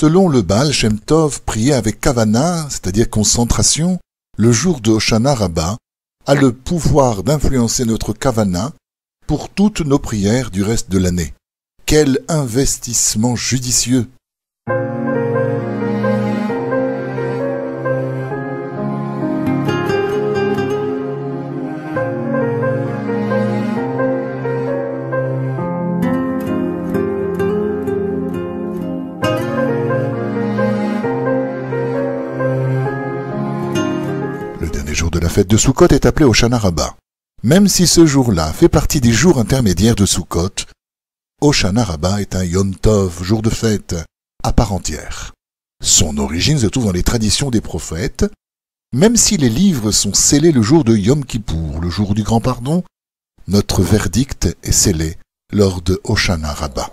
Selon le Baal Shem Tov, prier avec kavana, c'est-à-dire concentration, le jour de Hoshana Rabbah, a le pouvoir d'influencer notre kavana pour toutes nos prières du reste de l'année. Quel investissement judicieux! Le dernier jour de la fête de Sukkot est appelé Hoshana Rabbah. Même si ce jour-là fait partie des jours intermédiaires de Sukkot, Hoshana Rabbah est un Yom Tov, jour de fête, à part entière. Son origine se trouve dans les traditions des prophètes. Même si les livres sont scellés le jour de Yom Kippour, le jour du grand pardon, notre verdict est scellé lors de Hoshana Rabbah.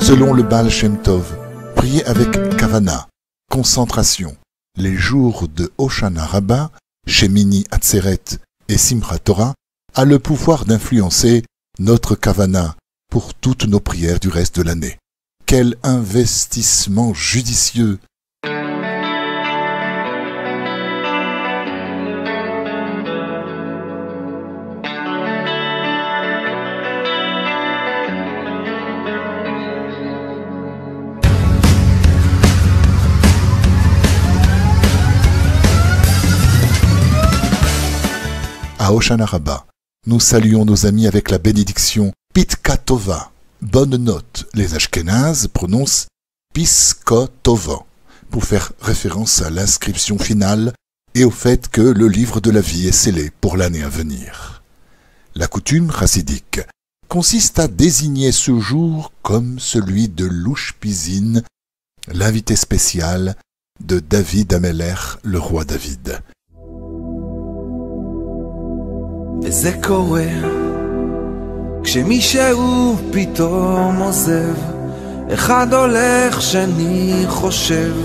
Selon le Baal Shem Tov, prier avec kavana, concentration, les jours de Hoshana Rabbah, Shemini Atzeret et Simchat Torah, a le pouvoir d'influencer notre kavana pour toutes nos prières du reste de l'année. Quel investissement judicieux! À Hoshana Rabbah, nous saluons nos amis avec la bénédiction Pitka Tova. Bonne note, les Ashkénazes prononcent Pisko Tova, pour faire référence à l'inscription finale et au fait que le livre de la vie est scellé pour l'année à venir. La coutume chassidique consiste à désigner ce jour comme celui de l'Ushpizin, l'invité spécial de David Amelech, le roi David. וזה קורה כשמישהו פתאום עוזב, אחד הולך שני חושב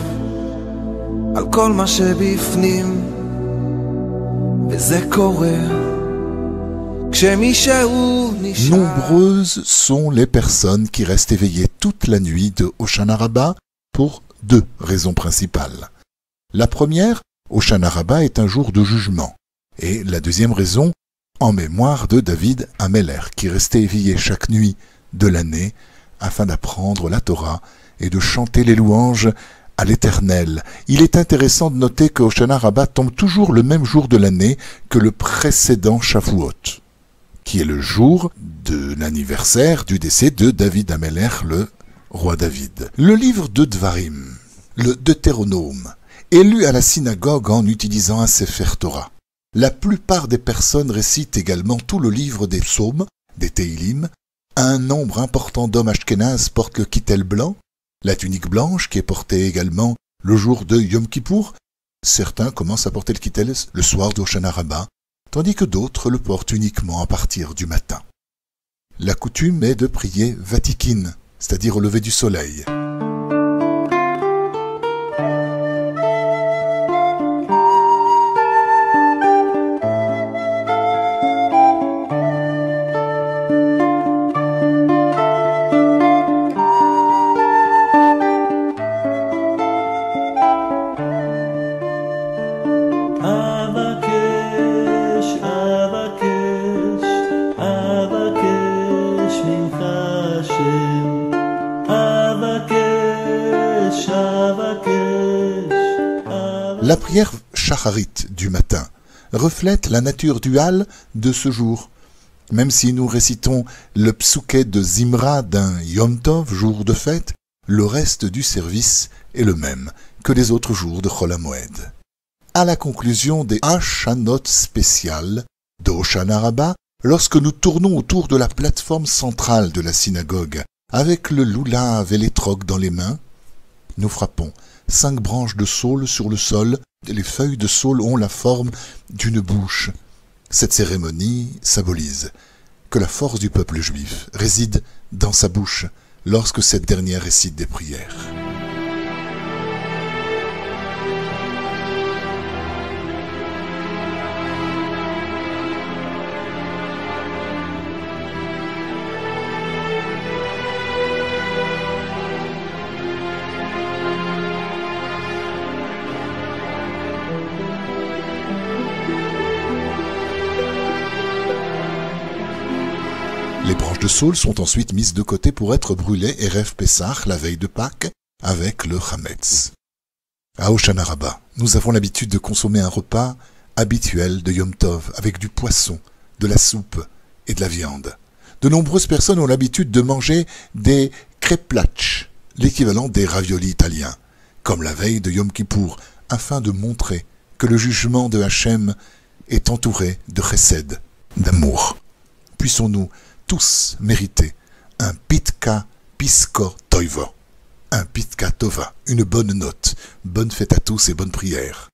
על כל מה שבפנים, וזה קורה כשמישהו נשאר. Nombreuses sont les personnes qui restent éveillées toute la nuit de Hoshana Rabbah pour deux raisons principales. La première, Hoshana Rabbah est un jour de jugement, et la deuxième raison, en mémoire de David Amelech, qui restait éveillé chaque nuit de l'année afin d'apprendre la Torah et de chanter les louanges à l'Éternel. Il est intéressant de noter que Hoshana Rabbah tombe toujours le même jour de l'année que le précédent Shavuot, qui est le jour de l'anniversaire du décès de David Amelech, le roi David. Le livre de Dvarim, le Deutéronome, est lu à la synagogue en utilisant un Sefer Torah. La plupart des personnes récitent également tout le livre des psaumes, des Teilim. Un nombre important d'hommes ashkénazes portent le kittel blanc, la tunique blanche qui est portée également le jour de Yom Kippour. Certains commencent à porter le kittel le soir d'Hoshana Rabbah, tandis que d'autres le portent uniquement à partir du matin. La coutume est de prier Vatikin, c'est-à-dire au lever du soleil. La prière shacharit du matin reflète la nature duale de ce jour. Même si nous récitons le psouké de Zimra d'un Yom Tov, jour de fête, le reste du service est le même que les autres jours de Chol HaMoed. À la conclusion des Hashanot spéciales de Hoshana Rabbah, lorsque nous tournons autour de la plateforme centrale de la synagogue avec le loulav et l'étrog dans les mains, nous frappons 5 branches de saule sur le sol. Les feuilles de saule ont la forme d'une bouche. Cette cérémonie symbolise que la force du peuple juif réside dans sa bouche lorsque cette dernière récite des prières. Les branches de saule sont ensuite mises de côté pour être brûlées Erev Pessah, la veille de Pâques, avec le Chametz. À Hoshana Rabbah, nous avons l'habitude de consommer un repas habituel de Yom Tov, avec du poisson, de la soupe et de la viande. De nombreuses personnes ont l'habitude de manger des kreplach, l'équivalent des raviolis italiens, comme la veille de Yom Kippour, afin de montrer que le jugement de Hachem est entouré de chesed, d'amour. Puissons-nous tous mériter un pitka pisko toivo, un pitka tova, une bonne note. Bonne fête à tous et bonne prière.